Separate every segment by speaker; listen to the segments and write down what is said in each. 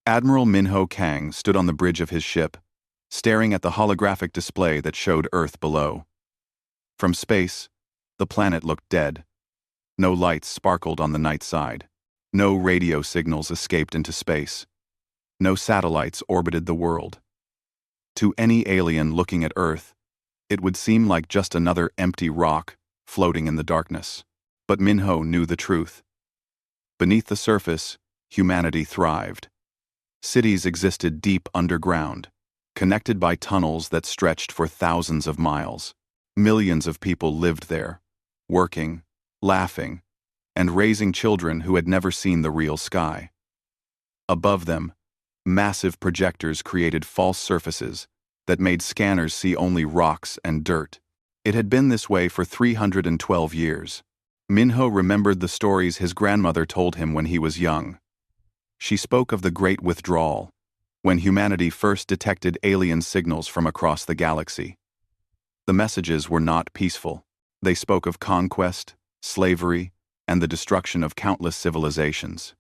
Speaker 1: Admiral Minho Kang stood on the bridge of his ship, staring at the holographic display that showed Earth below. From space, the planet looked dead. No lights sparkled on the night side. No radio signals escaped into space. No satellites orbited the world. To any alien looking at Earth, it would seem like just another empty rock floating in the darkness. But Minho knew the truth. Beneath the surface, humanity thrived. Cities existed deep underground, connected by tunnels that stretched for thousands of miles. Millions of people lived there, working, laughing, and raising children who had never seen the real sky. Above them, massive projectors created false surfaces that made scanners see only rocks and dirt. It had been this way for 312 years. Minho remembered the stories his grandmother told him when he was young. She spoke of the Great Withdrawal, when humanity first detected alien signals from across the galaxy. The messages were not peaceful. They spoke of conquest, slavery, and the destruction of countless civilizations.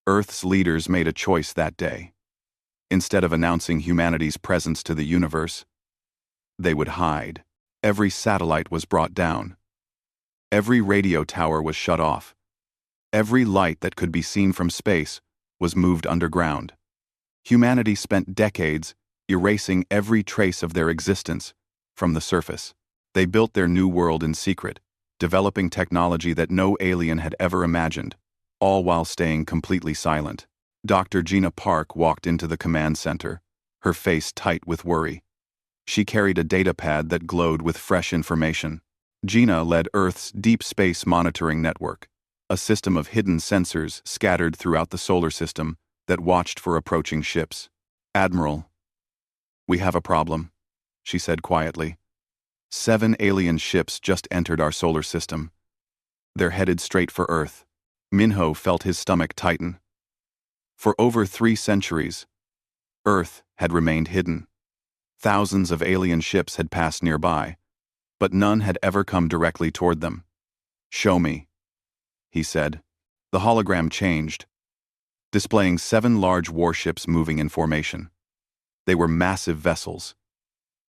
Speaker 1: Earth's leaders made a choice that day. Instead of announcing humanity's presence to the universe, they would hide. Every satellite was brought down. Every radio tower was shut off. Every light that could be seen from space was moved underground. Humanity spent decades erasing every trace of their existence from the surface. They built their new world in secret, developing technology that no alien had ever imagined, all while staying completely silent. Dr. Gina Park walked into the command center, her face tight with worry. She carried a data pad that glowed with fresh information. Gina led Earth's deep space monitoring network, a system of hidden sensors scattered throughout the solar system that watched for approaching ships. "Admiral, we have a problem," she said quietly. 7 alien ships just entered our solar system. They're headed straight for Earth. Minho felt his stomach tighten. For over 3 centuries, Earth had remained hidden. Thousands of alien ships had passed nearby, but none had ever come directly toward them. "Show me," he said. The hologram changed, displaying 7 large warships moving in formation. They were massive vessels,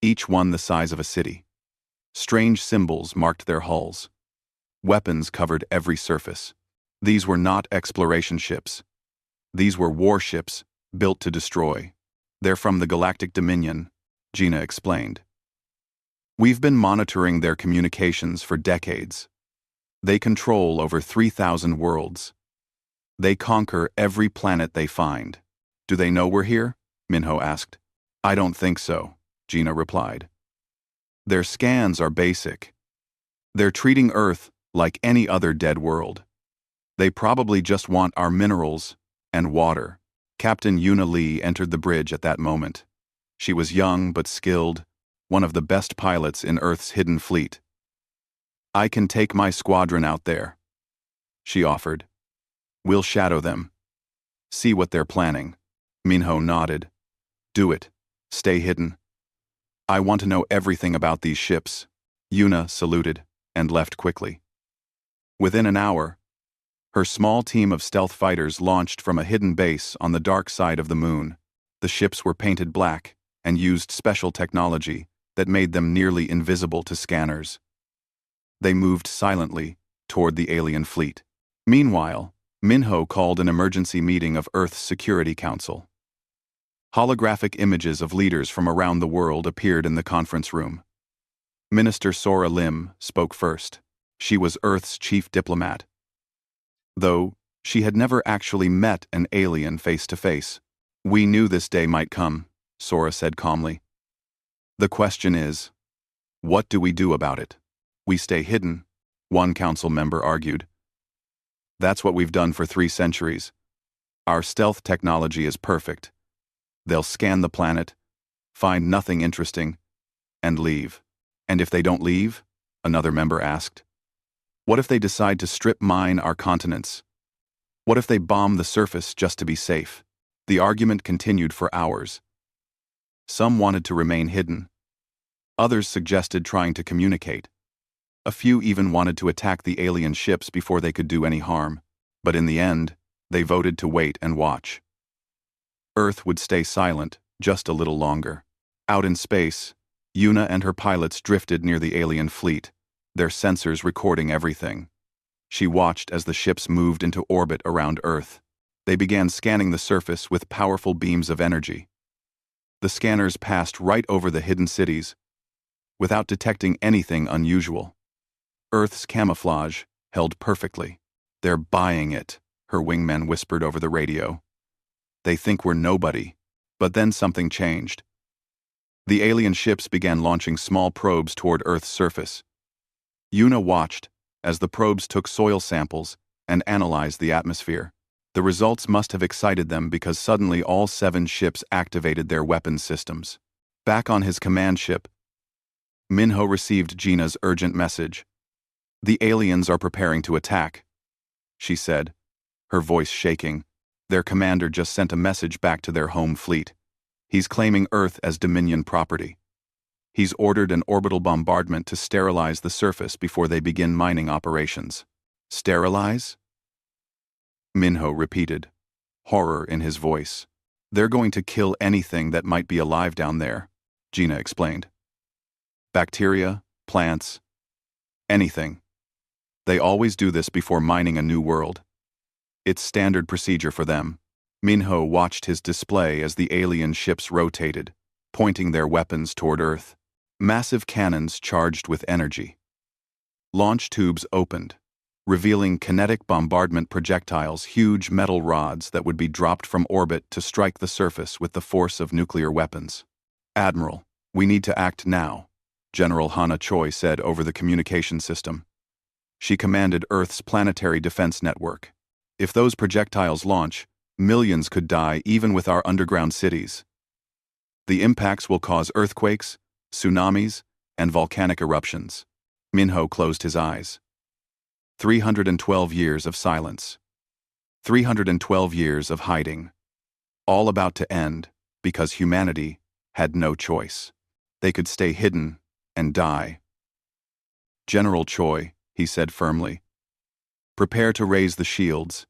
Speaker 1: each one the size of a city. Strange symbols marked their hulls. Weapons covered every surface. These were not exploration ships. These were warships built to destroy. "They're from the Galactic Dominion," Gina explained. "We've been monitoring their communications for decades. They control over 3,000 worlds. They conquer every planet they find." "Do they know we're here?" Minho asked. "I don't think so," Gina replied. "Their scans are basic. They're treating Earth like any other dead world. They probably just want our minerals and water." Captain Yuna Lee entered the bridge at that moment. She was young but skilled, one of the best pilots in Earth's hidden fleet. "I can take my squadron out there," she offered. "We'll shadow them. See what they're planning." Minho nodded. "Do it. Stay hidden. I want to know everything about these ships." Yuna saluted and left quickly. Within an hour, her small team of stealth fighters launched from a hidden base on the dark side of the moon. The ships were painted black and used special technology that made them nearly invisible to scanners. They moved silently toward the alien fleet. Meanwhile, Minho called an emergency meeting of Earth's Security Council. Holographic images of leaders from around the world appeared in the conference room. Minister Sora Lim spoke first. She was Earth's chief diplomat, though she had never actually met an alien face to face. "We knew this day might come," Sora said calmly. "The question is, what do we do about it?" "We stay hidden," one council member argued. "That's what we've done for 3 centuries. Our stealth technology is perfect. They'll scan the planet, find nothing interesting, and leave." "And if they don't leave?" another member asked. "What if they decide to strip mine our continents? What if they bomb the surface just to be safe?" The argument continued for hours. Some wanted to remain hidden. Others suggested trying to communicate. A few even wanted to attack the alien ships before they could do any harm. But in the end, they voted to wait and watch. Earth would stay silent just a little longer. Out in space, Yuna and her pilots drifted near the alien fleet, their sensors recording everything. She watched as the ships moved into orbit around Earth. They began scanning the surface with powerful beams of energy. The scanners passed right over the hidden cities, without detecting anything unusual. Earth's camouflage held perfectly. "They're buying it," her wingman whispered over the radio. "They think we're nobody." But then something changed. The alien ships began launching small probes toward Earth's surface. Yuna watched as the probes took soil samples and analyzed the atmosphere. The results must have excited them because suddenly all 7 ships activated their weapons systems. Back on his command ship, Minho received Gina's urgent message. "The aliens are preparing to attack," she said, her voice shaking. Their commander just sent a message back to their home fleet. He's claiming Earth as Dominion property. He's ordered an orbital bombardment to sterilize the surface before they begin mining operations. "Sterilize?" Minho repeated, horror in his voice. "They're going to kill anything that might be alive down there," Gina explained. "Bacteria, plants, anything. They always do this before mining a new world. It's standard procedure for them." Minho watched his display as the alien ships rotated, pointing their weapons toward Earth. Massive cannons charged with energy. Launch tubes opened, revealing kinetic bombardment projectiles, huge metal rods that would be dropped from orbit to strike the surface with the force of nuclear weapons. "Admiral, we need to act now," General Hana Choi said over the communication system. She commanded Earth's planetary defense network. "If those projectiles launch, millions could die even with our underground cities. The impacts will cause earthquakes, tsunamis, and volcanic eruptions." Minho closed his eyes. 312 years of silence. 312 years of hiding. All about to end because humanity had no choice. They could stay hidden and die. "General Choi," he said firmly, "prepare to raise the shields.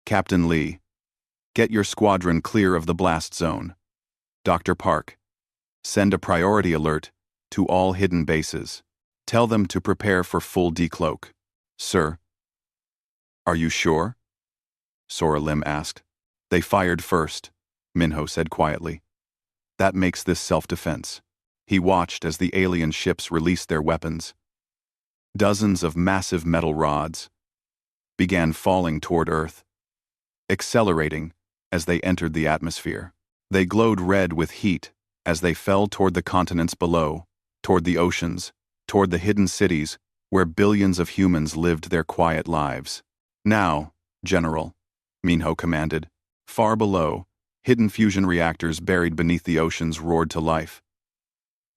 Speaker 1: Captain Lee, get your squadron clear of the blast zone. Dr. Park, send a priority alert to all hidden bases. Tell them to prepare for full decloak." "Sir." "Are you sure?" Sora Lim asked. "They fired first," Minho said quietly. "That makes this self-defense." He watched as the alien ships released their weapons. Dozens of massive metal rods began falling toward Earth, accelerating as they entered the atmosphere. They glowed red with heat as they fell toward the continents below, toward the oceans, toward the hidden cities where billions of humans lived their quiet lives. "Now, General," Minho commanded. Far below, hidden fusion reactors buried beneath the oceans roared to life.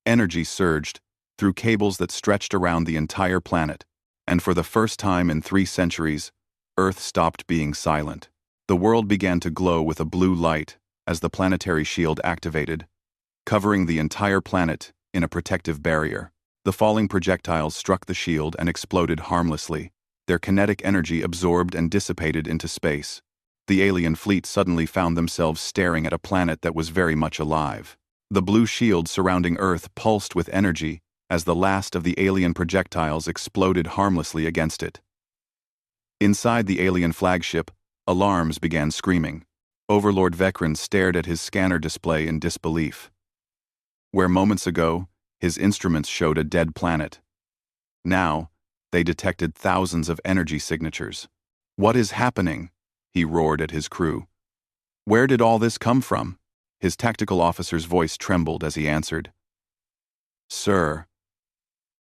Speaker 1: Energy surged through cables that stretched around the entire planet, and for the first time in 3 centuries, Earth stopped being silent. The world began to glow with a blue light as the planetary shield activated, covering the entire planet in a protective barrier. The falling projectiles struck the shield and exploded harmlessly, their kinetic energy absorbed and dissipated into space. The alien fleet suddenly found themselves staring at a planet that was very much alive. The blue shield surrounding Earth pulsed with energy as the last of the alien projectiles exploded harmlessly against it. Inside the alien flagship, alarms began screaming. Overlord Vekran stared at his scanner display in disbelief. Where moments ago, his instruments showed a dead planet, now, they detected thousands of energy signatures. "What is happening?" he roared at his crew. "Where did all this come from?" His tactical officer's voice trembled as he answered. "Sir,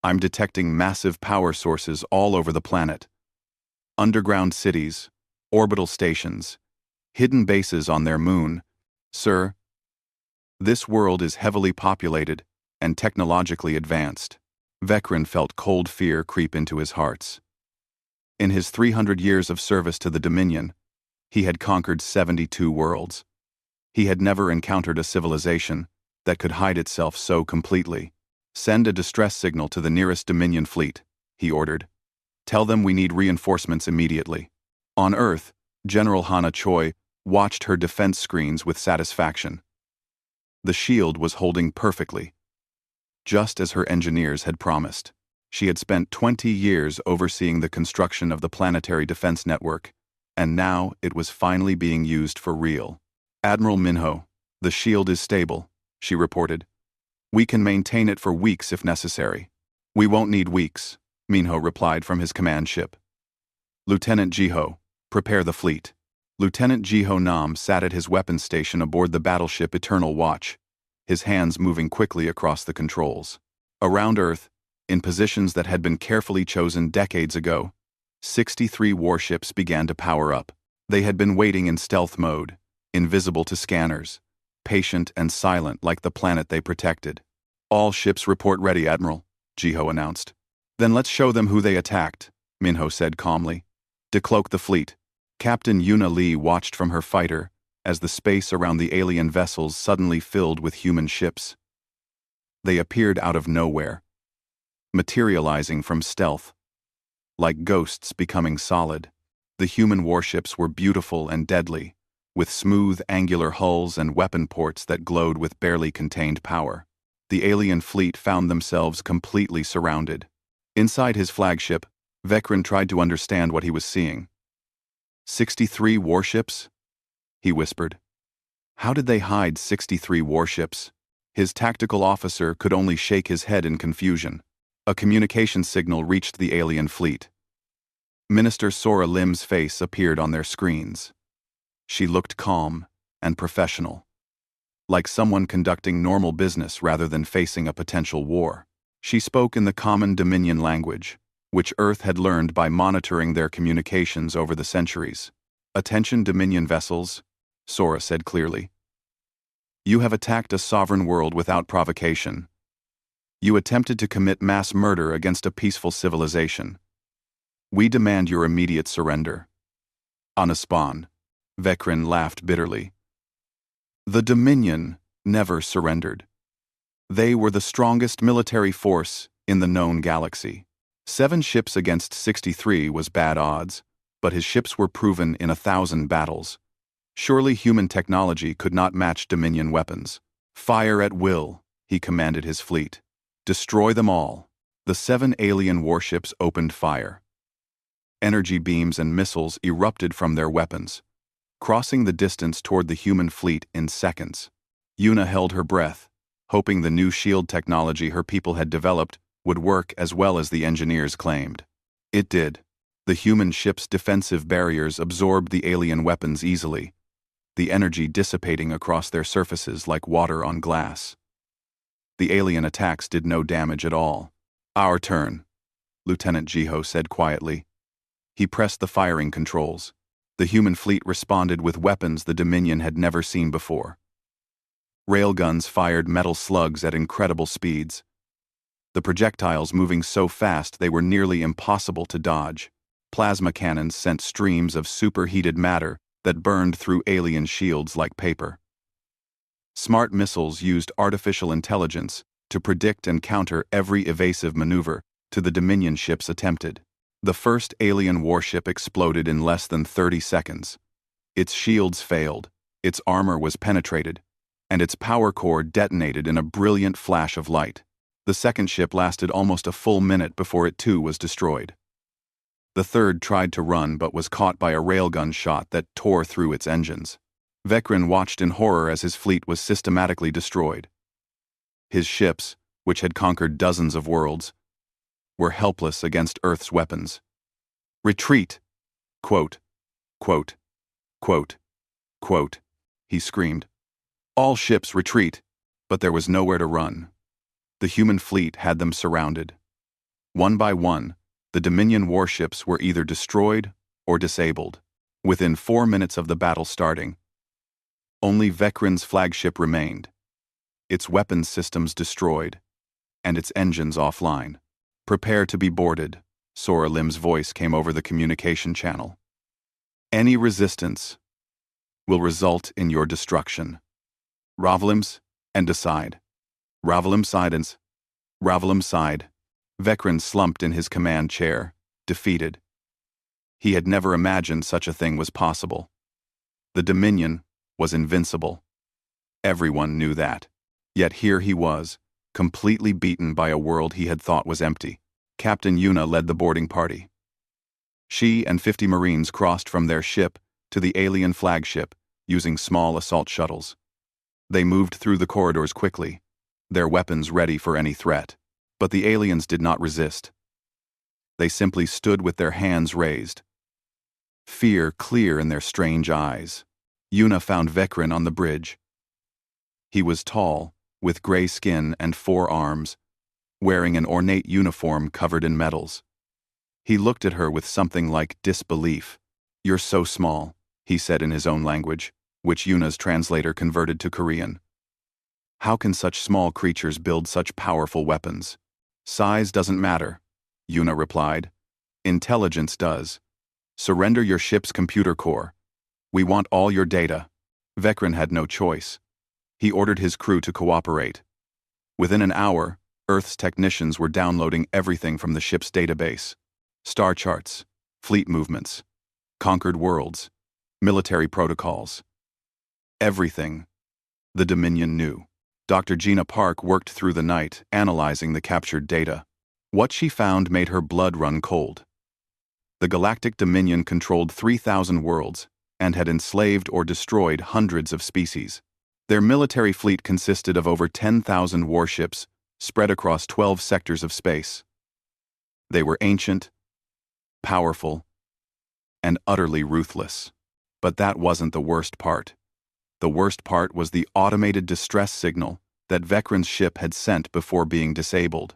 Speaker 1: I'm detecting massive power sources all over the planet. Underground cities, orbital stations, hidden bases on their moon. Sir, this world is heavily populated and technologically advanced." Vekran felt cold fear creep into his hearts. In his 300 years of service to the Dominion, he had conquered 72 worlds. He had never encountered a civilization that could hide itself so completely. "Send a distress signal to the nearest Dominion fleet," he ordered. "Tell them we need reinforcements immediately." On Earth, General Hana Choi watched her defense screens with satisfaction. The shield was holding perfectly, just as her engineers had promised. She had spent 20 years overseeing the construction of the planetary defense network, and now it was finally being used for real. "Admiral Minho, the shield is stable," she reported. "We can maintain it for weeks if necessary." "We won't need weeks," Minho replied from his command ship. "Lieutenant Jiho, prepare the fleet." Lieutenant Jiho Nam sat at his weapons station aboard the battleship Eternal Watch, his hands moving quickly across the controls. Around Earth, in positions that had been carefully chosen decades ago, 63 warships began to power up. They had been waiting in stealth mode, invisible to scanners, patient and silent like the planet they protected. "All ships report ready, Admiral," Jiho announced. "Then let's show them who they attacked," Minho said calmly. "Decloak the fleet." Captain Yuna Lee watched from her fighter as the space around the alien vessels suddenly filled with human ships. They appeared out of nowhere, materializing from stealth, like ghosts becoming solid. The human warships were beautiful and deadly, with smooth angular hulls and weapon ports that glowed with barely contained power. The alien fleet found themselves completely surrounded. Inside his flagship, Vekran tried to understand what he was seeing. 63 warships? He whispered. How did they hide 63 warships? His tactical officer could only shake his head in confusion. A communication signal reached the alien fleet. Minister Sora Lim's face appeared on their screens. She looked calm and professional, like someone conducting normal business rather than facing a potential war. She spoke in the common Dominion language, which Earth had learned by monitoring their communications over the centuries. "Attention Dominion vessels," Sora said clearly. "You have attacked a sovereign world without provocation. You attempted to commit mass murder against a peaceful civilization. We demand your immediate surrender." Anaspan, Vekran laughed bitterly. The Dominion never surrendered. They were the strongest military force in the known galaxy. 7 ships against 63 was bad odds, but his ships were proven in 1,000 battles. Surely human technology could not match Dominion weapons. "Fire at will," he commanded his fleet. "Destroy them all." The 7 alien warships opened fire. Energy beams and missiles erupted from their weapons, crossing the distance toward the human fleet in seconds. Yuna held her breath, hoping the new shield technology her people had developed would work as well as the engineers claimed. It did. The human ship's defensive barriers absorbed the alien weapons easily, the energy dissipating across their surfaces like water on glass. The alien attacks did no damage at all. "Our turn," Lieutenant Jiho said quietly. He pressed the firing controls. The human fleet responded with weapons the Dominion had never seen before. Railguns fired metal slugs at incredible speeds, the projectiles moving so fast they were nearly impossible to dodge. Plasma cannons sent streams of superheated matter that burned through alien shields like paper. Smart missiles used artificial intelligence to predict and counter every evasive maneuver the Dominion ships attempted. The first alien warship exploded in less than 30 seconds. Its shields failed, its armor was penetrated, and its power core detonated in a brilliant flash of light. The second ship lasted almost a full minute before it too was destroyed. The third tried to run but was caught by a railgun shot that tore through its engines. Vekran watched in horror as his fleet was systematically destroyed. His ships, which had conquered dozens of worlds, were helpless against Earth's weapons. "Retreat!" Quote, quote, quote, quote, he screamed. "All ships retreat!" But there was nowhere to run. The human fleet had them surrounded. One by one, the Dominion warships were either destroyed or disabled. Within 4 minutes of the battle starting, only Vekran's flagship remained, its weapons systems destroyed, and its engines offline. "Prepare to be boarded," Sora Lim's voice came over the communication channel. "Any resistance will result in your destruction. Ravalims, and decide. Ravalim Sidens. Ravalim Side." Vekran slumped in his command chair, defeated. He had never imagined such a thing was possible. The Dominion was invincible. Everyone knew that. Yet here he was, completely beaten by a world he had thought was empty. Captain Yuna led the boarding party. She and 50 Marines crossed from their ship to the alien flagship using small assault shuttles. They moved through the corridors quickly, their weapons ready for any threat. But the aliens did not resist. They simply stood with their hands raised, fear clear in their strange eyes. Yuna found Vekrin on the bridge. He was tall, with gray skin and 4 arms, wearing an ornate uniform covered in medals. He looked at her with something like disbelief. "You're so small," he said in his own language, which Yuna's translator converted to Korean. "How can such small creatures build such powerful weapons?" "Size doesn't matter," Yuna replied. "Intelligence does. Surrender your ship's computer core. We want all your data." Vekrin had no choice. He ordered his crew to cooperate. Within an hour, Earth's technicians were downloading everything from the ship's database: star charts, fleet movements, conquered worlds, military protocols. Everything the Dominion knew. Dr. Gina Park worked through the night, analyzing the captured data. What she found made her blood run cold. The Galactic Dominion controlled 3,000 worlds and had enslaved or destroyed hundreds of species. Their military fleet consisted of over 10,000 warships spread across 12 sectors of space. They were ancient, powerful, and utterly ruthless. But that wasn't the worst part. The worst part was the automated distress signal that Vekrin's ship had sent before being disabled.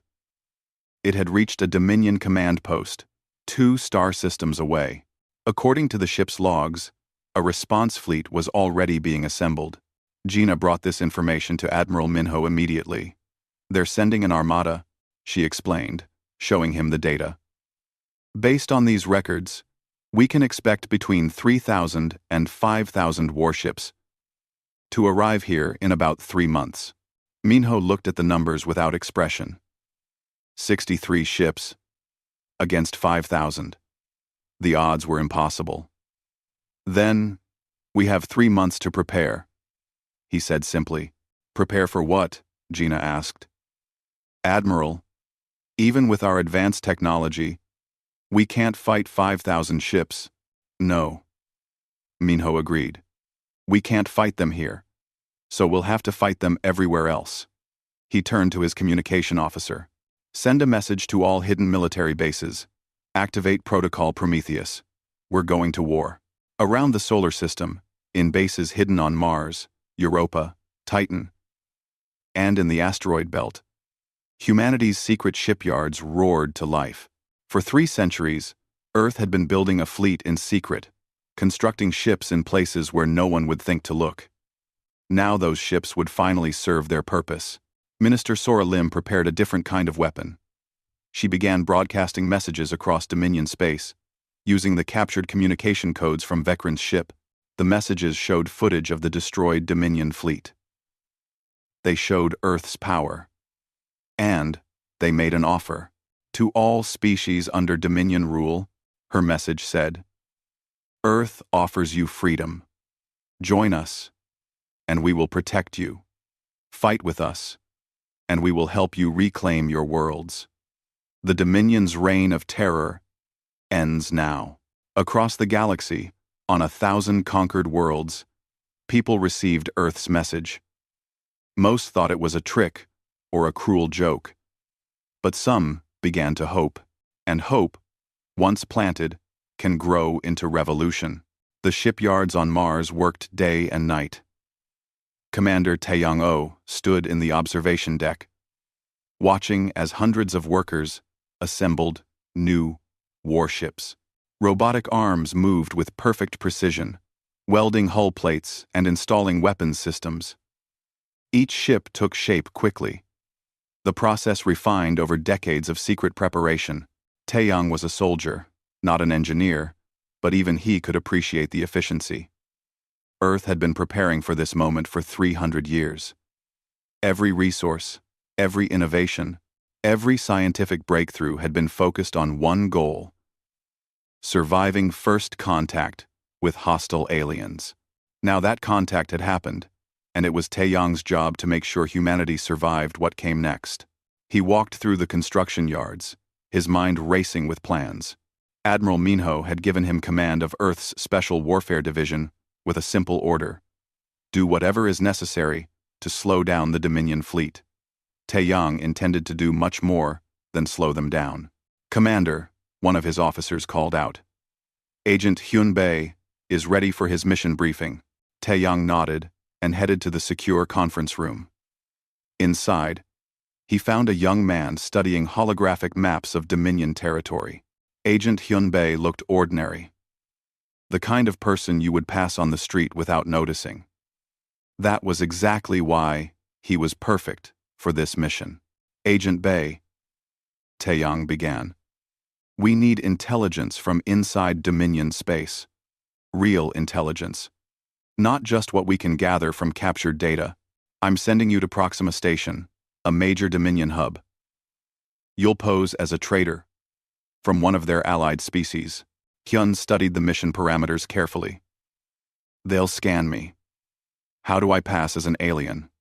Speaker 1: It had reached a Dominion command post, 2 star systems away. According to the ship's logs, a response fleet was already being assembled. Gina brought this information to Admiral Minho immediately. "They're sending an armada," she explained, showing him the data. "Based on these records, we can expect between 3,000 and 5,000 warships to arrive here in about 3 months. Minho looked at the numbers without expression. 63 ships against 5,000. The odds were impossible. "Then, we have 3 months to prepare," he said simply. "Prepare for what?" Gina asked. "Admiral, even with our advanced technology, we can't fight 5,000 ships." "No," Minho agreed. "We can't fight them here, so we'll have to fight them everywhere else." He turned to his communication officer. "Send a message to all hidden military bases. Activate Protocol Prometheus. We're going to war." Around the solar system, in bases hidden on Mars, Europa, Titan, and in the asteroid belt, humanity's secret shipyards roared to life. For 3 centuries, Earth had been building a fleet in secret, constructing ships in places where no one would think to look. Now those ships would finally serve their purpose. Minister Sora Lim prepared a different kind of weapon. She began broadcasting messages across Dominion space, using the captured communication codes from Vekrin's ship. The messages showed footage of the destroyed Dominion fleet. They showed Earth's power. And they made an offer. "To all species under Dominion rule," her message said, "Earth offers you freedom. Join us, and we will protect you. Fight with us, and we will help you reclaim your worlds. The Dominion's reign of terror ends now." Across the galaxy, on 1,000 conquered worlds, people received Earth's message. Most thought it was a trick or a cruel joke. But some began to hope, and hope, once planted, can grow into revolution. The shipyards on Mars worked day and night. Commander Taeyang-o stood in the observation deck, watching as hundreds of workers assembled new warships. Robotic arms moved with perfect precision, welding hull plates and installing weapons systems. Each ship took shape quickly. The process refined over decades of secret preparation. Taeyang was a soldier, not an engineer, but even he could appreciate the efficiency. Earth had been preparing for this moment for 300 years. Every resource, every innovation, every scientific breakthrough had been focused on one goal: surviving first contact with hostile aliens. Now that contact had happened, and it was Taeyong's job to make sure humanity survived what came next. He walked through the construction yards, his mind racing with plans. Admiral Minho had given him command of Earth's Special Warfare Division with a simple order: do whatever is necessary to slow down the Dominion fleet. Taeyong intended to do much more than slow them down. "Commander," one of his officers called out. "Agent Hyun Bae is ready for his mission briefing." Taeyong nodded and headed to the secure conference room. Inside, he found a young man studying holographic maps of Dominion territory. Agent Hyun Bae looked ordinary. The kind of person you would pass on the street without noticing. That was exactly why he was perfect for this mission. "Agent Bae," Taeyong began, "we need intelligence from inside Dominion space. Real intelligence. Not just what we can gather from captured data. I'm sending you to Proxima Station, a major Dominion hub. You'll pose as a traitor from one of their allied species." Hyun studied the mission parameters carefully. "They'll scan me. How do I pass as an alien?"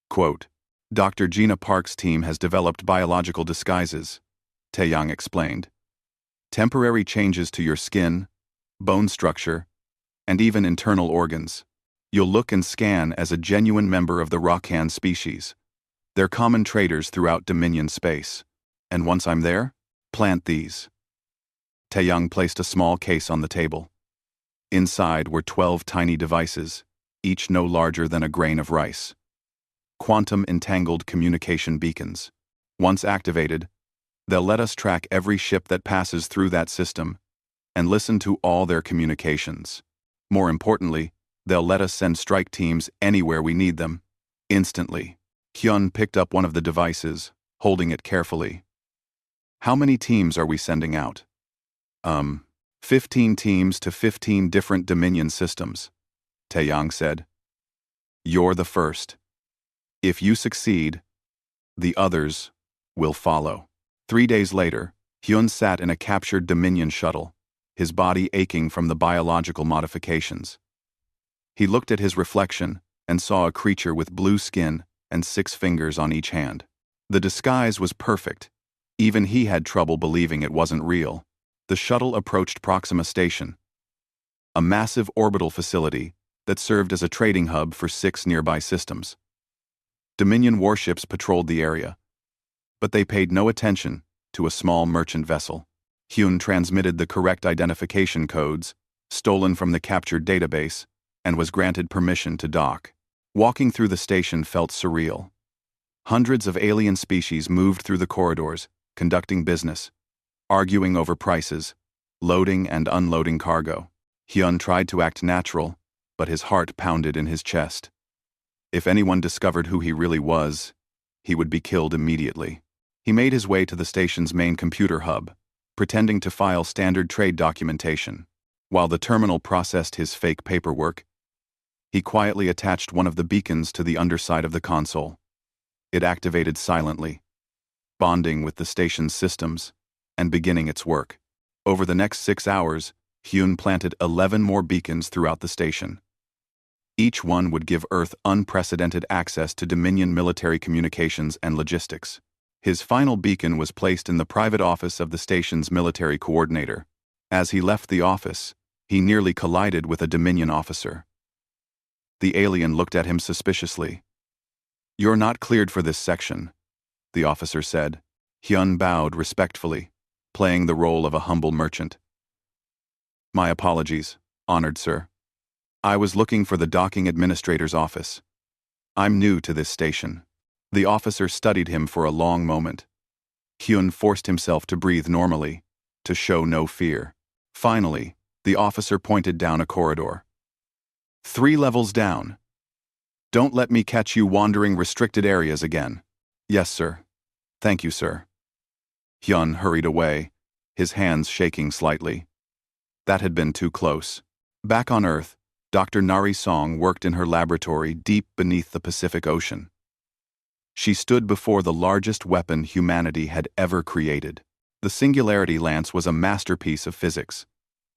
Speaker 1: Quote, "Dr. Gina Park's team has developed biological disguises," Taeyong explained. "Temporary changes to your skin, bone structure, and even internal organs. You'll look and scan as a genuine member of the Rokan species. They're common traders throughout Dominion space. And once I'm there, plant these." Taeyong placed a small case on the table. Inside were 12 tiny devices, each no larger than a grain of rice. Quantum-entangled communication beacons. Once activated, they'll let us track every ship that passes through that system and listen to all their communications. More importantly, they'll let us send strike teams anywhere we need them, instantly. Hyun picked up one of the devices, holding it carefully. "How many teams are we sending out?" 15 teams to 15 different Dominion systems," Taeyong said. "You're the first. If you succeed, the others will follow." 3 days later, Hyun sat in a captured Dominion shuttle, his body aching from the biological modifications. He looked at his reflection and saw a creature with blue skin and 6 fingers on each hand. The disguise was perfect. Even he had trouble believing it wasn't real. The shuttle approached Proxima Station, a massive orbital facility that served as a trading hub for 6 nearby systems. Dominion warships patrolled the area, but they paid no attention to a small merchant vessel. Hyun transmitted the correct identification codes, stolen from the captured database, and was granted permission to dock. Walking through the station felt surreal. Hundreds of alien species moved through the corridors, conducting business, arguing over prices, loading and unloading cargo. Hyun tried to act natural, but his heart pounded in his chest. If anyone discovered who he really was, he would be killed immediately. He made his way to the station's main computer hub, pretending to file standard trade documentation. While the terminal processed his fake paperwork, he quietly attached one of the beacons to the underside of the console. It activated silently, bonding with the station's systems and beginning its work. Over the next 6 hours, Hyun planted 11 more beacons throughout the station. Each one would give Earth unprecedented access to Dominion military communications and logistics. His final beacon was placed in the private office of the station's military coordinator. As he left the office, he nearly collided with a Dominion officer. The alien looked at him suspiciously. "You're not cleared for this section," the officer said. Hyun bowed respectfully, playing the role of a humble merchant. "My apologies, honored sir. I was looking for the docking administrator's office. I'm new to this station." The officer studied him for a long moment. Hyun forced himself to breathe normally, to show no fear. Finally, the officer pointed down a corridor. 3 levels down. Don't let me catch you wandering restricted areas again." "Yes, sir. Thank you, sir." Hyun hurried away, his hands shaking slightly. That had been too close. Back on Earth, Dr. Nari Song worked in her laboratory deep beneath the Pacific Ocean. She stood before the largest weapon humanity had ever created. The Singularity Lance was a masterpiece of physics,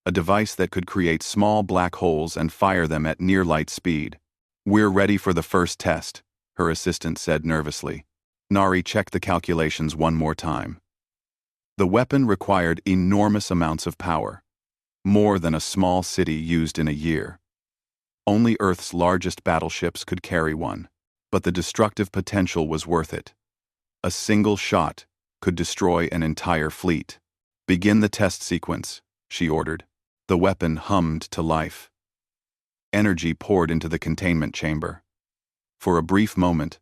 Speaker 1: a device that could create small black holes and fire them at near-light speed. "We're ready for the first test," her assistant said nervously. Nari checked the calculations one more time. The weapon required enormous amounts of power, more than a small city used in a year. Only Earth's largest battleships could carry one, but the destructive potential was worth it. A single shot could destroy an entire fleet. "Begin the test sequence," she ordered. The weapon hummed to life. Energy poured into the containment chamber. For a brief moment,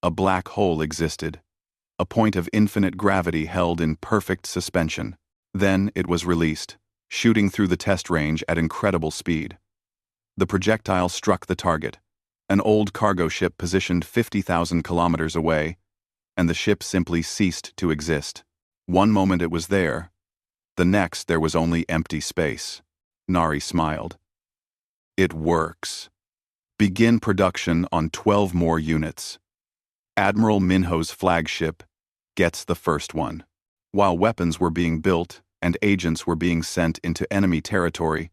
Speaker 1: a black hole existed, a point of infinite gravity held in perfect suspension. Then it was released, shooting through the test range at incredible speed. The projectile struck the target, an old cargo ship positioned 50,000 kilometers away, and the ship simply ceased to exist. One moment it was there, the next there was only empty space. Nari smiled. "It works. Begin production on 12 more units." Admiral Minho's flagship gets the first one. While weapons were being built and agents were being sent into enemy territory,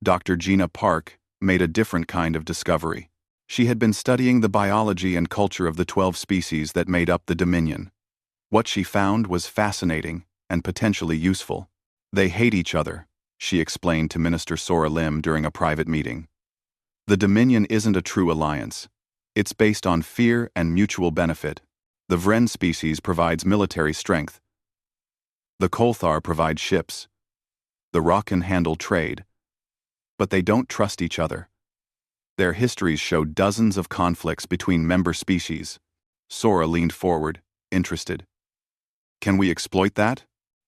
Speaker 1: Dr. Gina Park made a different kind of discovery. She had been studying the biology and culture of the 12 species that made up the Dominion. What she found was fascinating and potentially useful. "They hate each other," she explained to Minister Sora Lim during a private meeting. "The Dominion isn't a true alliance. It's based on fear and mutual benefit. The Vren species provides military strength. The Kolthar provide ships. The Rakan handle trade. But they don't trust each other. Their histories show dozens of conflicts between member species." Sora leaned forward, interested. "Can we exploit that?"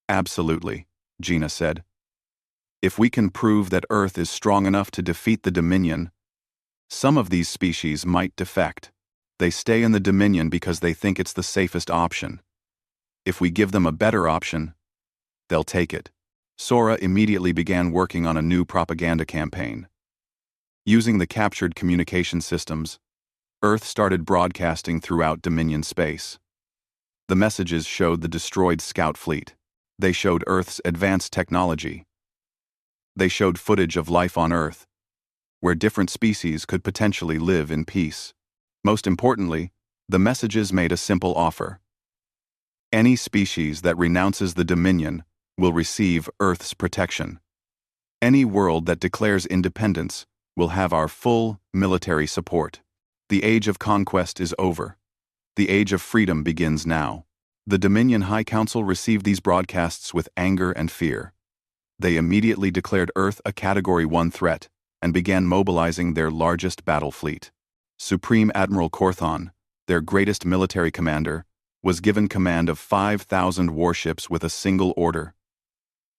Speaker 1: "Absolutely," Gina said. "If we can prove that Earth is strong enough to defeat the Dominion, some of these species might defect. They stay in the Dominion because they think it's the safest option. If we give them a better option, they'll take it." Sora immediately began working on a new propaganda campaign. Using the captured communication systems, Earth started broadcasting throughout Dominion space. The messages showed the destroyed scout fleet. They showed Earth's advanced technology. They showed footage of life on Earth, where different species could potentially live in peace. Most importantly, the messages made a simple offer. Any species that renounces the Dominion will receive Earth's protection. Any world that declares independence will have our full military support. The age of conquest is over. The age of freedom begins now. The Dominion High Council received these broadcasts with anger and fear. They immediately declared Earth a Category 1 threat and began mobilizing their largest battle fleet. Supreme Admiral Korthon, their greatest military commander, was given command of 5,000 warships with a single order: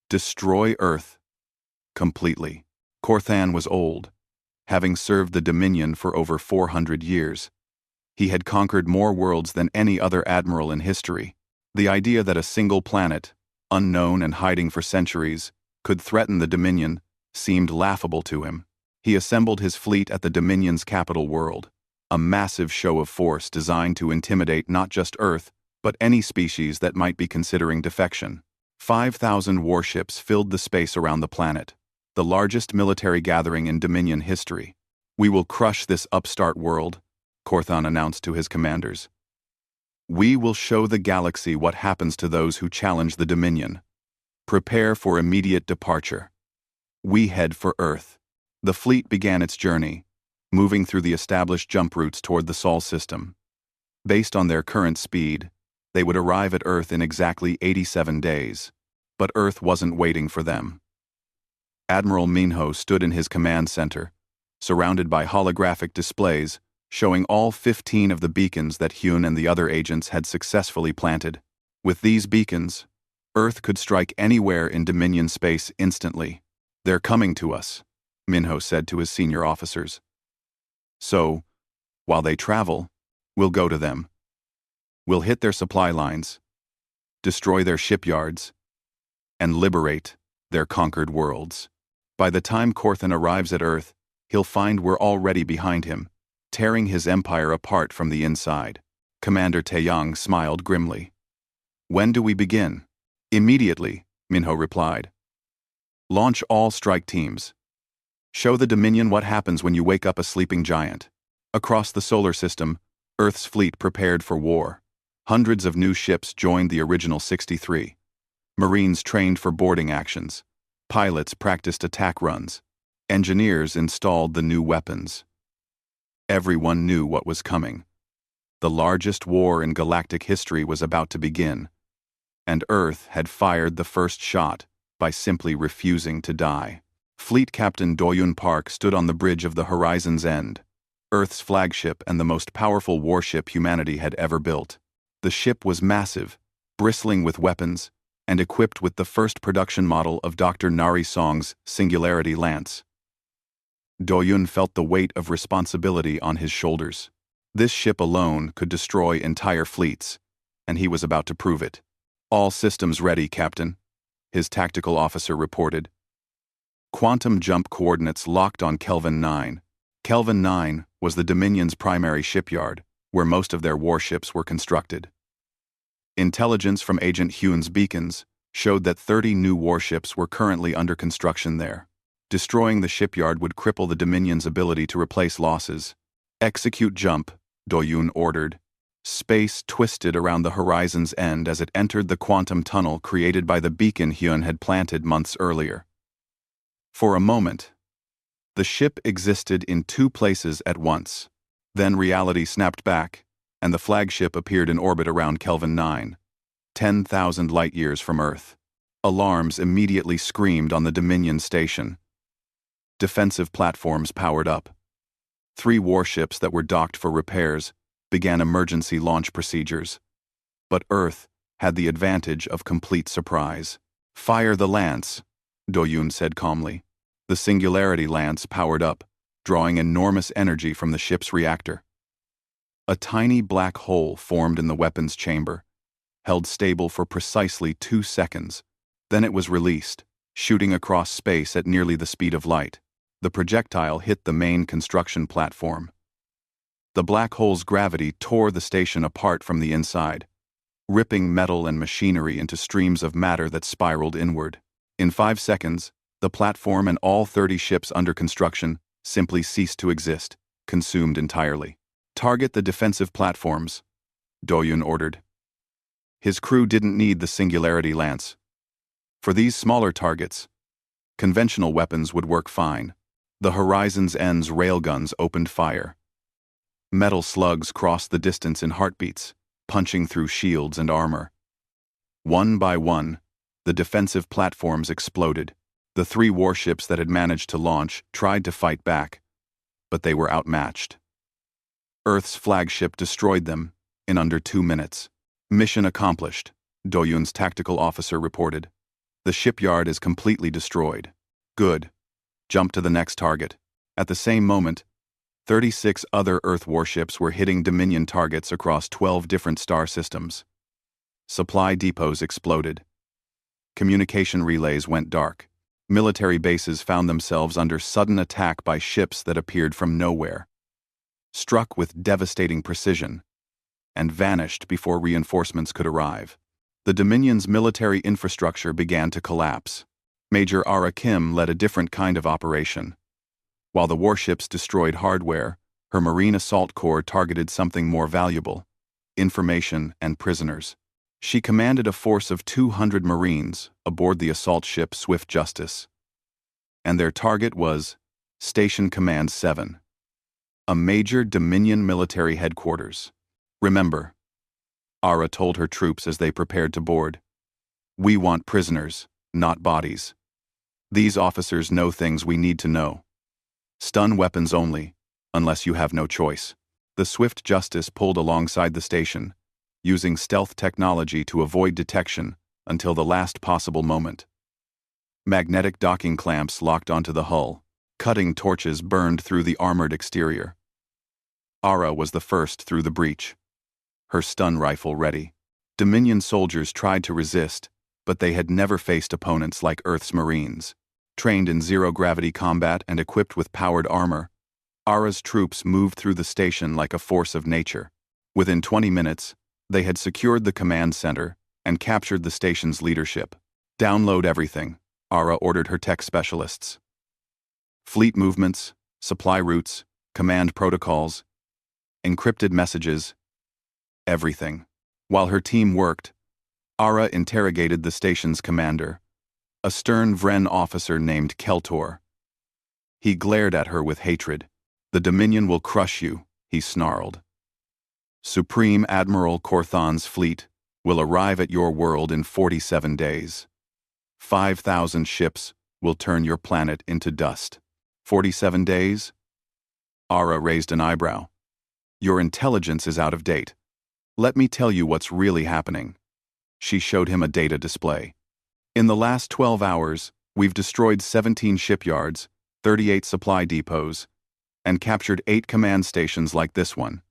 Speaker 1: destroy Earth completely. Korthan was old, having served the Dominion for over 400 years. He had conquered more worlds than any other admiral in history. The idea that a single planet, unknown and hiding for centuries, could threaten the Dominion seemed laughable to him. He assembled his fleet at the Dominion's capital world, a massive show of force designed to intimidate not just Earth, but any species that might be considering defection. 5,000 warships filled the space around the planet, the largest military gathering in Dominion history. "We will crush this upstart world," Korthon announced to his commanders. "We will show the galaxy what happens to those who challenge the Dominion. Prepare for immediate departure. We head for Earth." The fleet began its journey, moving through the established jump routes toward the Sol system. Based on their current speed, they would arrive at Earth in exactly 87 days. But Earth wasn't waiting for them. Admiral Minho stood in his command center, surrounded by holographic displays showing all 15 of the beacons that Hyun and the other agents had successfully planted. With these beacons, Earth could strike anywhere in Dominion space instantly. "They're coming to us," Minho said to his senior officers. "So, while they travel, we'll go to them. We'll hit their supply lines, destroy their shipyards, and liberate their conquered worlds. By the time Korthon arrives at Earth, he'll find we're already behind him, tearing his empire apart from the inside." Commander Taeyang smiled grimly. "When do we begin?" "Immediately," Minho replied. Launch all strike teams. Show the Dominion what happens when you wake up a sleeping giant. Across the solar system, Earth's fleet prepared for war. Hundreds of new ships joined the original 63. Marines trained for boarding actions. Pilots practiced attack runs. Engineers installed the new weapons. Everyone knew what was coming. The largest war in galactic history was about to begin, and Earth had fired the first shot by simply refusing to die. Fleet Captain Doyun Park stood on the bridge of the horizon's end, Earth's flagship and the most powerful warship humanity had ever built. The ship was massive, bristling with weapons, and equipped with the first production model of Dr. Nari Song's Singularity Lance. Doyun felt the weight of responsibility on his shoulders. This ship alone could destroy entire fleets, and he was about to prove it. "All systems ready, Captain," his tactical officer reported. Quantum jump coordinates locked on Kelvin 9. Kelvin 9 was the Dominion's primary shipyard, where most of their warships were constructed. Intelligence from Agent Huon's beacons showed that 30 new warships were currently under construction there. Destroying the shipyard would cripple the Dominion's ability to replace losses. "Execute jump," Doyun ordered. Space twisted around the horizon's end as it entered the quantum tunnel created by the beacon Huon had planted months earlier. For a moment, the ship existed in two places at once. Then reality snapped back, and the flagship appeared in orbit around Kelvin 9, 10,000 light-years from Earth. Alarms immediately screamed on the Dominion station. Defensive platforms powered up. 3 warships that were docked for repairs began emergency launch procedures. But Earth had the advantage of complete surprise. "Fire the lance," Doyun said calmly. The Singularity Lance powered up, drawing enormous energy from the ship's reactor. A tiny black hole formed in the weapons chamber, held stable for precisely 2 seconds. Then it was released, shooting across space at nearly the speed of light. The projectile hit the main construction platform. The black hole's gravity tore the station apart from the inside, ripping metal and machinery into streams of matter that spiraled inward. In 5 seconds, the platform and all 30 ships under construction simply ceased to exist, consumed entirely. "Target the defensive platforms," Doyun ordered. His crew didn't need the Singularity Lance. For these smaller targets, conventional weapons would work fine. The horizon's end's railguns opened fire. Metal slugs crossed the distance in heartbeats, punching through shields and armor. One by one, the defensive platforms exploded. The 3 warships that had managed to launch tried to fight back, but they were outmatched. Earth's flagship destroyed them in under 2 minutes. "Mission accomplished," Doyun's tactical officer reported. "The shipyard is completely destroyed." "Good. Jump to the next target." At the same moment, 36 other Earth warships were hitting Dominion targets across 12 different star systems. Supply depots exploded. Communication relays went dark. Military bases found themselves under sudden attack by ships that appeared from nowhere, struck with devastating precision, and vanished before reinforcements could arrive. The Dominion's military infrastructure began to collapse. Major Ara Kim led a different kind of operation. While the warships destroyed hardware, her Marine Assault Corps targeted something more valuable: information and prisoners. She commanded a force of 200 Marines aboard the assault ship Swift Justice. And their target was Station Command 7, a major Dominion military headquarters. "Remember," Ara told her troops as they prepared to board, "we want prisoners, not bodies. These officers know things we need to know. Stun weapons only, unless you have no choice." The Swift Justice pulled alongside the station, using stealth technology to avoid detection until the last possible moment. Magnetic docking clamps locked onto the hull. Cutting torches burned through the armored exterior. Ara was the first through the breach, her stun rifle ready. Dominion soldiers tried to resist, but they had never faced opponents like Earth's Marines. Trained in zero-gravity combat and equipped with powered armor, Ara's troops moved through the station like a force of nature. Within 20 minutes, they had secured the command center and captured the station's leadership. "Download everything," Ara ordered her tech specialists. Fleet movements, supply routes, command protocols, encrypted messages, everything. While her team worked, Ara interrogated the station's commander, a stern Vren officer named Keltor. He glared at her with hatred. "The Dominion will crush you," he snarled. "Supreme Admiral Korthan's fleet will arrive at your world in 47 days. 5,000 ships will turn your planet into dust." 47 days? Ara raised an eyebrow. "Your intelligence is out of date. Let me tell you what's really happening." She showed him a data display. "In the last 12 hours, we've destroyed 17 shipyards, 38 supply depots, and captured 8 command stations like this one.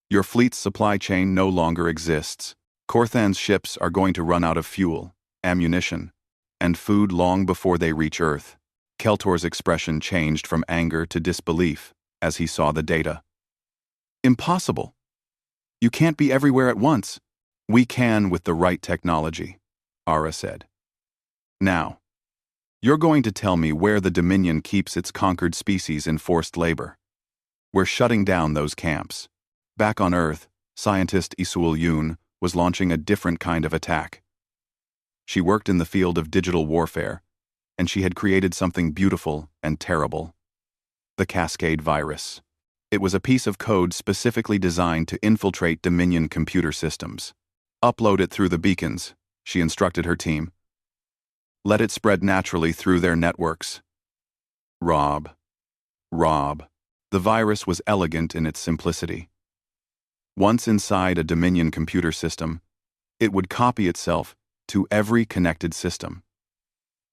Speaker 1: Your fleet's supply chain no longer exists. Korthan's ships are going to run out of fuel, ammunition, and food long before they reach Earth." Keltor's expression changed from anger to disbelief as he saw the data. "Impossible. You can't be everywhere at once." "We can with the right technology," Ara said. "Now, you're going to tell me where the Dominion keeps its conquered species in forced labor. We're shutting down those camps." Back on Earth, scientist Isul Yoon was launching a different kind of attack. She worked in the field of digital warfare, and she had created something beautiful and terrible: the Cascade virus. It was a piece of code specifically designed to infiltrate Dominion computer systems. "Upload it through the beacons," she instructed her team. "Let it spread naturally through their networks." Rob. The virus was elegant in its simplicity. Once inside a Dominion computer system, it would copy itself to every connected system.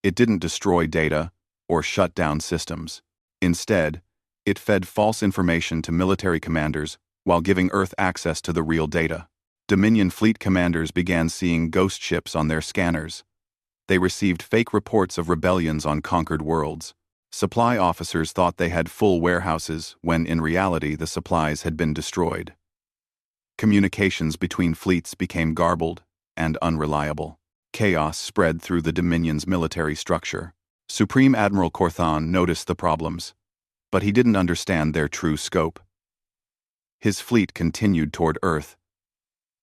Speaker 1: It didn't destroy data or shut down systems. Instead, it fed false information to military commanders while giving Earth access to the real data. Dominion fleet commanders began seeing ghost ships on their scanners. They received fake reports of rebellions on conquered worlds. Supply officers thought they had full warehouses when in reality the supplies had been destroyed. Communications between fleets became garbled and unreliable. Chaos spread through the Dominion's military structure. Supreme Admiral Korthan noticed the problems, but he didn't understand their true scope. His fleet continued toward Earth,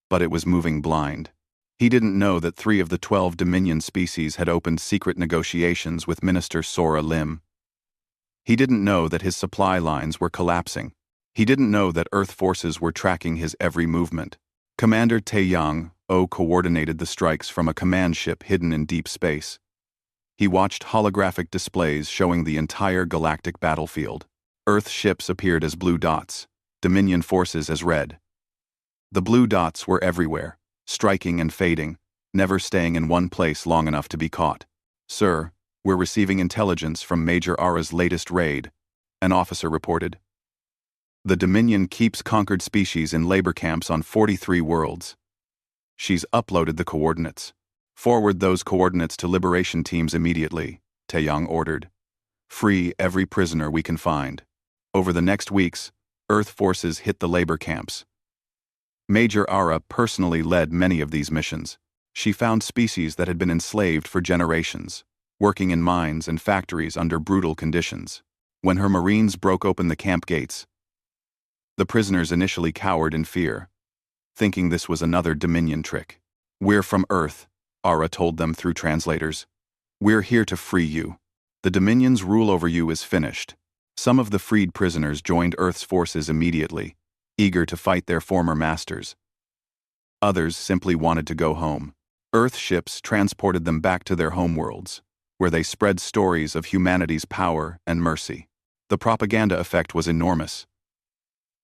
Speaker 1: but it was moving blind. He didn't know that 3 of the 12 Dominion species had opened secret negotiations with Minister Sora Lim. He didn't know that his supply lines were collapsing. He didn't know that Earth forces were tracking his every movement. Commander Taeyang coordinated the strikes from a command ship hidden in deep space. He watched holographic displays showing the entire galactic battlefield. Earth ships appeared as blue dots, Dominion forces as red. The blue dots were everywhere, striking and fading, never staying in one place long enough to be caught. "Sir, we're receiving intelligence from Major Ara's latest raid," an officer reported. "The Dominion keeps conquered species in labor camps on 43 worlds. She's uploaded the coordinates. Forward those coordinates to liberation teams immediately," Taeyang ordered. "Free every prisoner we can find." Over the next weeks, Earth forces hit the labor camps. Major Ara personally led many of these missions. She found species that had been enslaved for generations, working in mines and factories under brutal conditions. When her Marines broke open the camp gates, the prisoners initially cowered in fear, thinking this was another Dominion trick. "We're from Earth," Ara told them through translators. "We're here to free you. The Dominion's rule over you is finished." Some of the freed prisoners joined Earth's forces immediately, eager to fight their former masters. Others simply wanted to go home. Earth ships transported them back to their homeworlds, where they spread stories of humanity's power and mercy. The propaganda effect was enormous.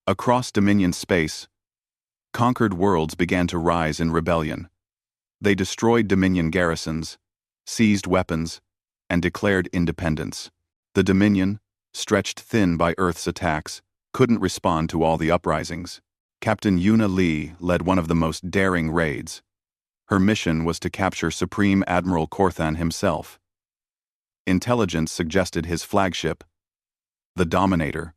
Speaker 1: Across Dominion space, conquered worlds began to rise in rebellion. They destroyed Dominion garrisons, seized weapons, and declared independence. The Dominion, stretched thin by Earth's attacks, couldn't respond to all the uprisings. Captain Yuna Lee led one of the most daring raids. Her mission was to capture Supreme Admiral Korthan himself. Intelligence suggested his flagship, the Dominator,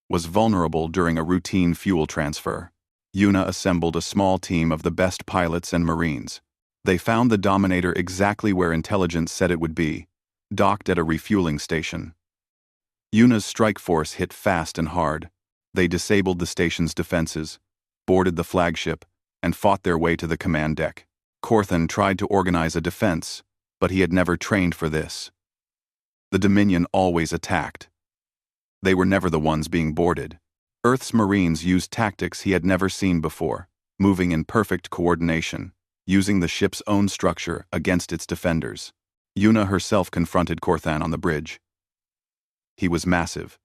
Speaker 1: was vulnerable during a routine fuel transfer. Yuna assembled a small team of the best pilots and Marines. They found the Dominator exactly where intelligence said it would be, docked at a refueling station. Yuna's strike force hit fast and hard. They disabled the station's defenses, boarded the flagship, and fought their way to the command deck. Corthan tried to organize a defense, but he had never trained for this. The Dominion always attacked. They were never the ones being boarded. Earth's Marines used tactics he had never seen before, moving in perfect coordination, using the ship's own structure against its defenders. Yuna herself confronted Corthan on the bridge. He was massive,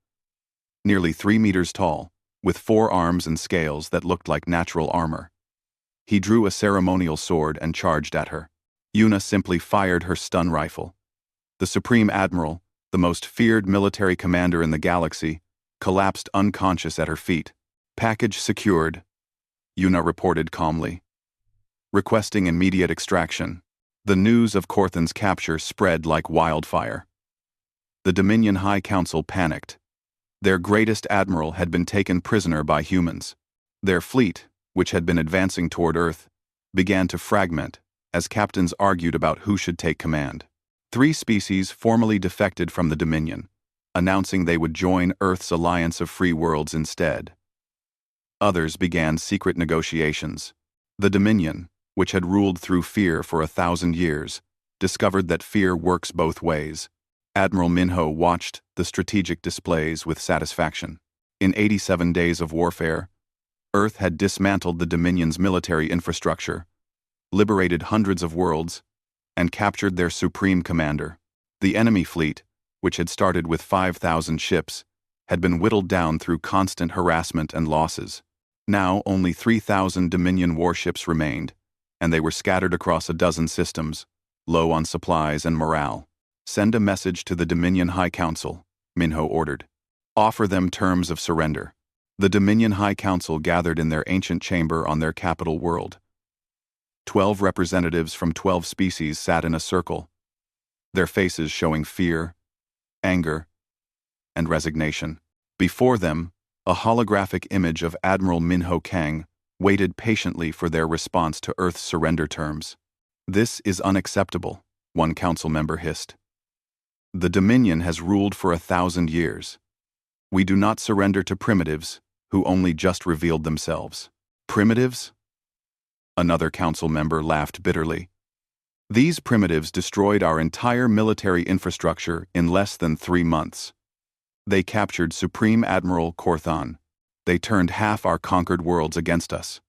Speaker 1: nearly 3 meters tall, with 4 arms and scales that looked like natural armor. He drew a ceremonial sword and charged at her. Yuna simply fired her stun rifle. The Supreme Admiral, the most feared military commander in the galaxy, collapsed unconscious at her feet. Package secured, Yuna reported calmly, requesting immediate extraction. The news of Corthan's capture spread like wildfire. The Dominion High Council panicked. Their greatest admiral had been taken prisoner by humans. Their fleet, which had been advancing toward Earth, began to fragment as captains argued about who should take command. 3 species formally defected from the Dominion, announcing they would join Earth's alliance of free worlds instead. Others began secret negotiations. The Dominion, which had ruled through fear for 1,000 years, discovered that fear works both ways. Admiral Minho watched the strategic displays with satisfaction. In 87 days of warfare, Earth had dismantled the Dominion's military infrastructure, liberated hundreds of worlds, and captured their supreme commander. The enemy fleet, which had started with 5,000 ships, had been whittled down through constant harassment and losses. Now only 3,000 Dominion warships remained, and they were scattered across a dozen systems, low on supplies and morale. Send a message to the Dominion High Council, Minho ordered. Offer them terms of surrender. The Dominion High Council gathered in their ancient chamber on their capital world. 12 representatives from 12 species sat in a circle, their faces showing fear, anger, and resignation. Before them, a holographic image of Admiral Minho Kang waited patiently for their response to Earth's surrender terms. This is unacceptable, one council member hissed. The Dominion has ruled for 1,000 years. We do not surrender to primitives who only just revealed themselves. Primitives? Another council member laughed bitterly. These primitives destroyed our entire military infrastructure in less than 3 months. They captured Supreme Admiral Corthan. They turned half our conquered worlds against us.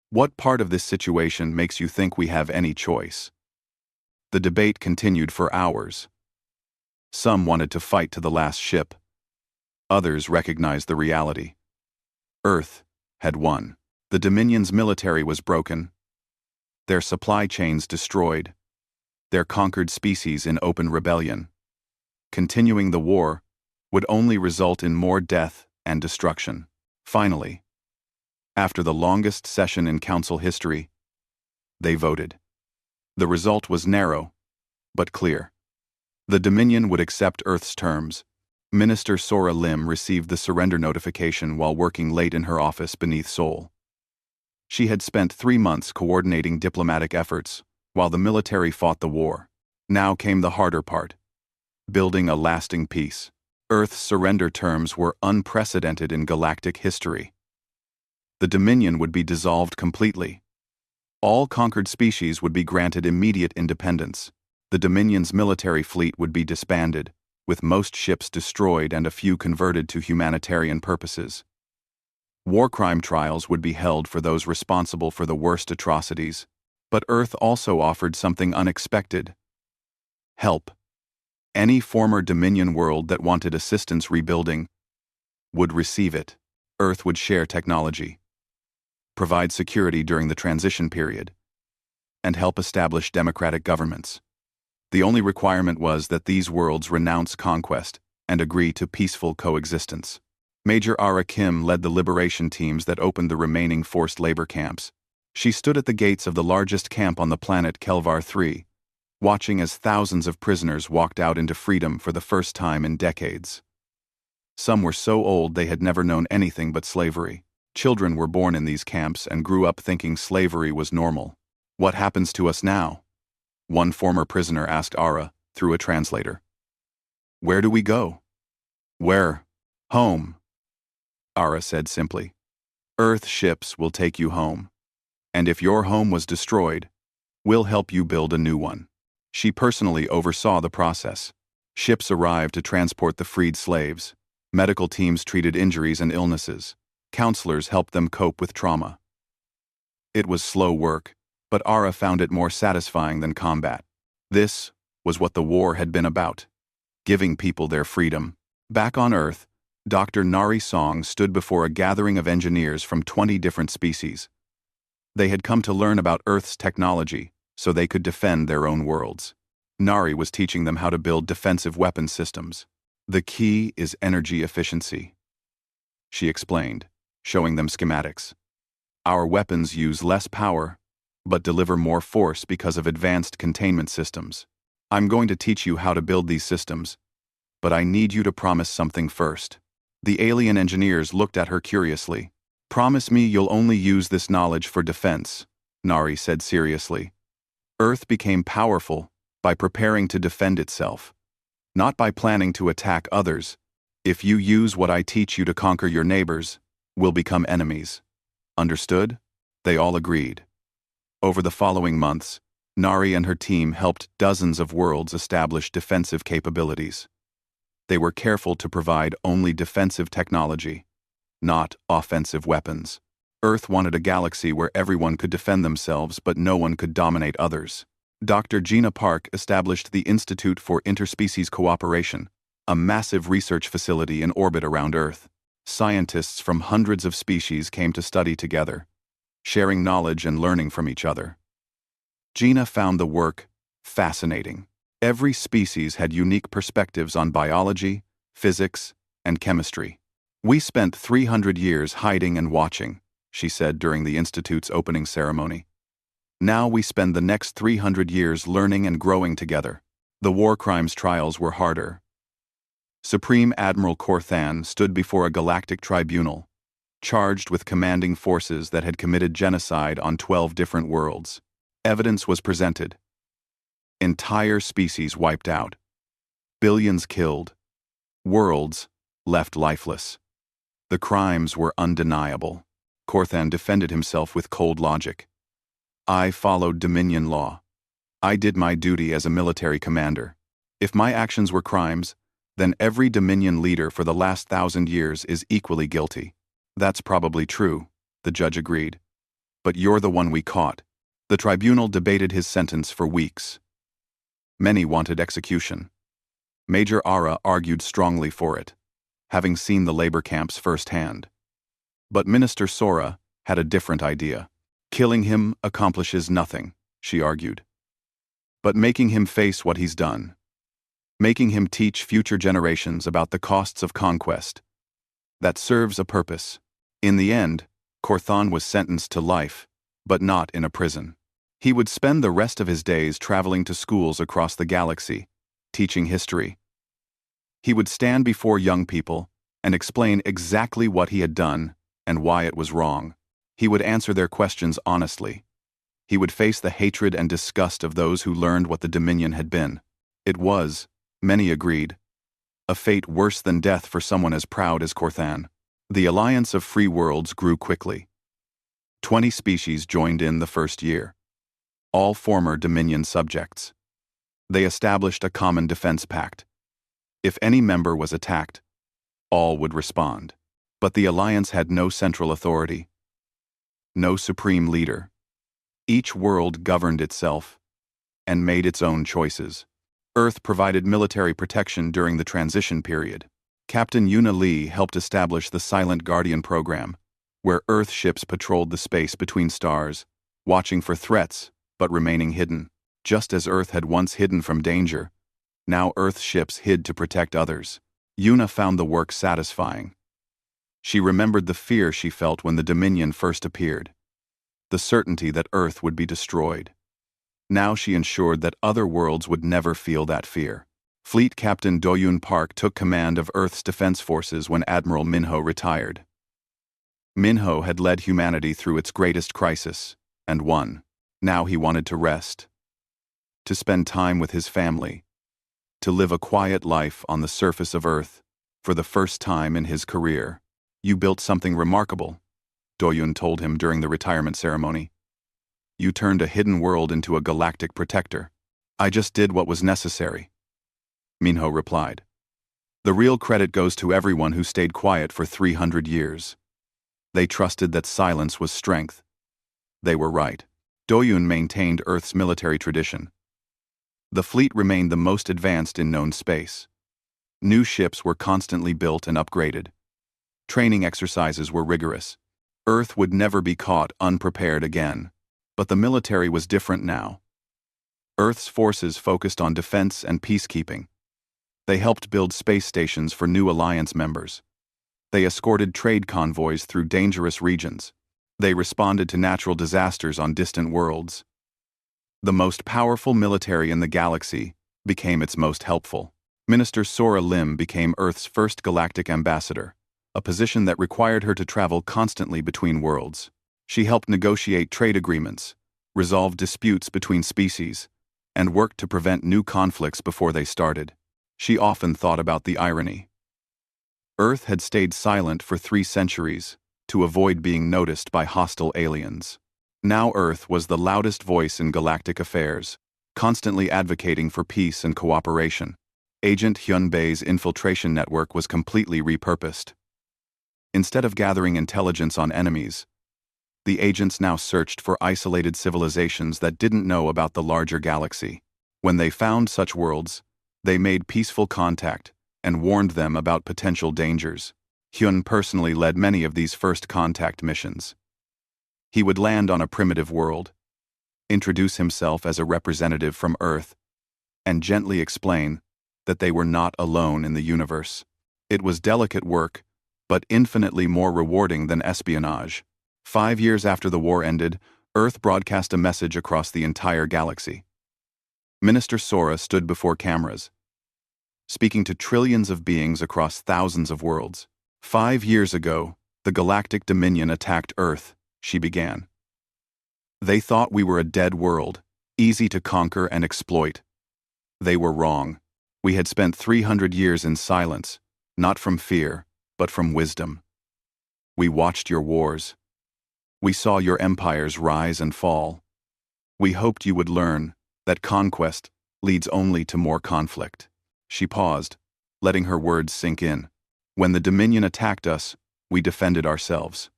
Speaker 1: What part of this situation makes you think we have any choice? The debate continued for hours. Some wanted to fight to the last ship. Others recognized the reality. Earth had won. The Dominion's military was broken, their supply chains destroyed, their conquered species in open rebellion. Continuing the war would only result in more death and destruction. Finally, after the longest session in Council history, they voted. The result was narrow, but clear. The Dominion would accept Earth's terms. Minister Sora Lim received the surrender notification while working late in her office beneath Seoul. She had spent 3 months coordinating diplomatic efforts, while the military fought the war. Now came the harder part: building a lasting peace. Earth's surrender terms were unprecedented in galactic history. The Dominion would be dissolved completely. All conquered species would be granted immediate independence. The Dominion's military fleet would be disbanded, with most ships destroyed and a few converted to humanitarian purposes. War crime trials would be held for those responsible for the worst atrocities, but Earth also offered something unexpected: help. Any former Dominion world that wanted assistance rebuilding would receive it. Earth would share technology, provide security during the transition period, and help establish democratic governments. The only requirement was that these worlds renounce conquest and agree to peaceful coexistence. Major Ara Kim led the liberation teams that opened the remaining forced labor camps. She stood at the gates of the largest camp on the planet Kelvar 3, watching as thousands of prisoners walked out into freedom for the first time in decades. Some were so old they had never known anything but slavery. Children were born in these camps and grew up thinking slavery was normal. What happens to us now? One former prisoner asked Ara through a translator. Where do we go? Where? Home. Ara said simply. Earth ships will take you home. And if your home was destroyed, we'll help you build a new one. She personally oversaw the process. Ships arrived to transport the freed slaves. Medical teams treated injuries and illnesses. Counselors helped them cope with trauma. It was slow work, but Ara found it more satisfying than combat. This was what the war had been about, giving people their freedom. Back on Earth, Dr. Nari Song stood before a gathering of engineers from 20 different species. They had come to learn about Earth's technology so they could defend their own worlds. Nari was teaching them how to build defensive weapon systems. The key is energy efficiency, she explained, showing them schematics. Our weapons use less power, but deliver more force because of advanced containment systems. I'm going to teach you how to build these systems, but I need you to promise something first. The alien engineers looked at her curiously. Promise me you'll only use this knowledge for defense, Nari said seriously. Earth became powerful by preparing to defend itself, not by planning to attack others. If you use what I teach you to conquer your neighbors, we'll become enemies. Understood? They all agreed. Over the following months, Nari and her team helped dozens of worlds establish defensive capabilities. They were careful to provide only defensive technology, not offensive weapons. Earth wanted a galaxy where everyone could defend themselves but no one could dominate others. Dr. Gina Park established the Institute for Interspecies Cooperation, a massive research facility in orbit around Earth. Scientists from hundreds of species came to study together, sharing knowledge and learning from each other. Gina found the work fascinating. Every species had unique perspectives on biology, physics, and chemistry. We spent 300 years hiding and watching, she said during the Institute's opening ceremony. Now we spend the next 300 years learning and growing together. The war crimes trials were harder. Supreme Admiral Corthan stood before a galactic tribunal, charged with commanding forces that had committed genocide on 12 different worlds. Evidence was presented. Entire species wiped out. Billions killed. Worlds left lifeless. The crimes were undeniable. Corthan defended himself with cold logic. I followed Dominion law. I did my duty as a military commander. If my actions were crimes, then every Dominion leader for the last 1,000 years is equally guilty. That's probably true, the judge agreed. But you're the one we caught. The tribunal debated his sentence for weeks. Many wanted execution. Major Ara argued strongly for it, having seen the labor camps firsthand. But Minister Sora had a different idea. Killing him accomplishes nothing, she argued. But making him face what he's done, making him teach future generations about the costs of conquest, that serves a purpose. In the end, Corthan was sentenced to life, but not in a prison. He would spend the rest of his days traveling to schools across the galaxy, teaching history. He would stand before young people and explain exactly what he had done and why it was wrong. He would answer their questions honestly. He would face the hatred and disgust of those who learned what the Dominion had been. It was, many agreed, a fate worse than death for someone as proud as Corthan. The alliance of free worlds grew quickly. 20 species joined in the first year, all former Dominion subjects. They established a common defense pact. If any member was attacked, all would respond. But the alliance had no central authority, no supreme leader. Each world governed itself and made its own choices. Earth provided military protection during the transition period. Captain Yuna Lee helped establish the Silent Guardian program, where Earth ships patrolled the space between stars, watching for threats but remaining hidden. Just as Earth had once hidden from danger, now Earth ships hid to protect others. Yuna found the work satisfying. She remembered the fear she felt when the Dominion first appeared, the certainty that Earth would be destroyed. Now she ensured that other worlds would never feel that fear. Fleet Captain Do-Yoon Park took command of Earth's defense forces when Admiral Minho retired. Minho had led humanity through its greatest crisis, and won. Now he wanted to rest, to spend time with his family, to live a quiet life on the surface of Earth for the first time in his career. "You built something remarkable," Doyun told him during the retirement ceremony. "You turned a hidden world into a galactic protector." "I just did what was necessary," Minho replied. "The real credit goes to everyone who stayed quiet for 300 years. They trusted that silence was strength. They were right." Doyun maintained Earth's military tradition. The fleet remained the most advanced in known space. New ships were constantly built and upgraded. Training exercises were rigorous. Earth would never be caught unprepared again. But the military was different now. Earth's forces focused on defense and peacekeeping. They helped build space stations for new alliance members. They escorted trade convoys through dangerous regions. They responded to natural disasters on distant worlds. The most powerful military in the galaxy became its most helpful. Minister Sora Lim became Earth's first galactic ambassador, a position that required her to travel constantly between worlds. She helped negotiate trade agreements, resolve disputes between species, and worked to prevent new conflicts before they started. She often thought about the irony. Earth had stayed silent for 3 centuries to avoid being noticed by hostile aliens. Now Earth was the loudest voice in galactic affairs, constantly advocating for peace and cooperation. Agent Hyunbei's infiltration network was completely repurposed. Instead of gathering intelligence on enemies, the agents now searched for isolated civilizations that didn't know about the larger galaxy. When they found such worlds, they made peaceful contact and warned them about potential dangers. Hyun personally led many of these first contact missions. He would land on a primitive world, introduce himself as a representative from Earth, and gently explain that they were not alone in the universe. It was delicate work, but infinitely more rewarding than espionage. 5 years after the war ended, Earth broadcast a message across the entire galaxy. Minister Sora stood before cameras, speaking to trillions of beings across thousands of worlds. 5 years ago, the Galactic Dominion attacked Earth, she began. They thought we were a dead world, easy to conquer and exploit. They were wrong. We had spent 300 years in silence, not from fear, but from wisdom. We watched your wars. We saw your empires rise and fall. We hoped you would learn that conquest leads only to more conflict. She paused, letting her words sink in. When the Dominion attacked us, we defended ourselves.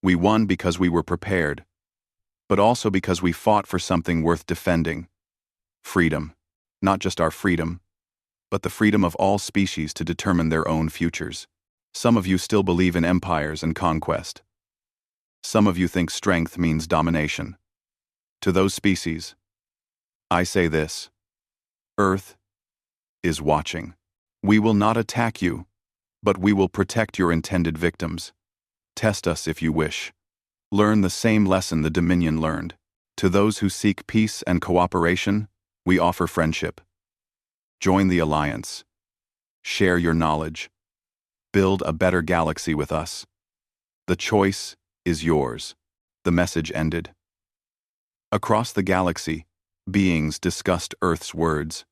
Speaker 1: We won because we were prepared, but also because we fought for something worth defending. Freedom. Not just our freedom, but the freedom of all species to determine their own futures. Some of you still believe in empires and conquest. Some of you think strength means domination. To those species, I say this: Earth is watching. We will not attack you, but we will protect your intended victims. Test us if you wish. Learn the same lesson the Dominion learned. To those who seek peace and cooperation, we offer friendship. Join the Alliance. Share your knowledge. Build a better galaxy with us. The choice is yours. The message ended. Across the galaxy, beings discussed Earth's words.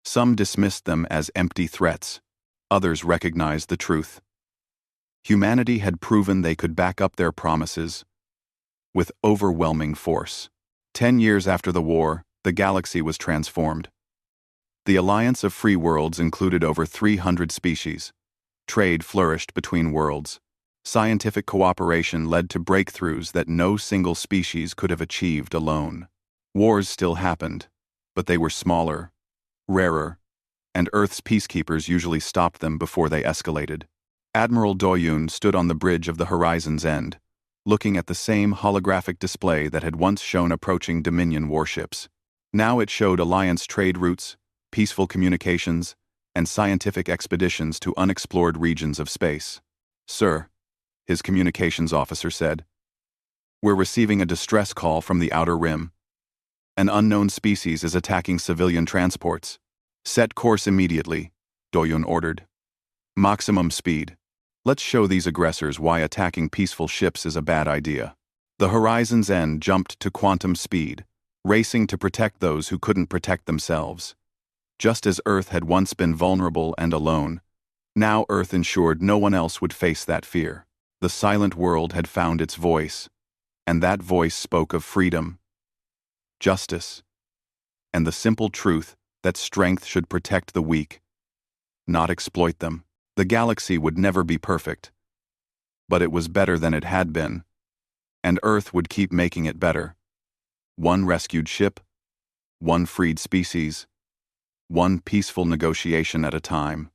Speaker 1: Some dismissed them as empty threats. Others recognized the truth. Humanity had proven they could back up their promises with overwhelming force. 10 years after the war, the galaxy was transformed. The Alliance of Free Worlds included over 300 species. Trade flourished between worlds. Scientific cooperation led to breakthroughs that no single species could have achieved alone. Wars still happened, but they were smaller, rarer, and Earth's peacekeepers usually stopped them before they escalated. Admiral Doyun stood on the bridge of the horizon's end, looking at the same holographic display that had once shown approaching Dominion warships. Now it showed Alliance trade routes, peaceful communications, and scientific expeditions to unexplored regions of space. "Sir," his communications officer said, "we're receiving a distress call from the Outer Rim. An unknown species is attacking civilian transports. Set course immediately," Doyun ordered. "Maximum speed. Let's show these aggressors why attacking peaceful ships is a bad idea." The horizon's end jumped to quantum speed, racing to protect those who couldn't protect themselves. Just as Earth had once been vulnerable and alone, now Earth ensured no one else would face that fear. The silent world had found its voice, and that voice spoke of freedom, justice, and the simple truth that strength should protect the weak, not exploit them. The galaxy would never be perfect, but it was better than it had been, and Earth would keep making it better. One rescued ship, one freed species, one peaceful negotiation at a time.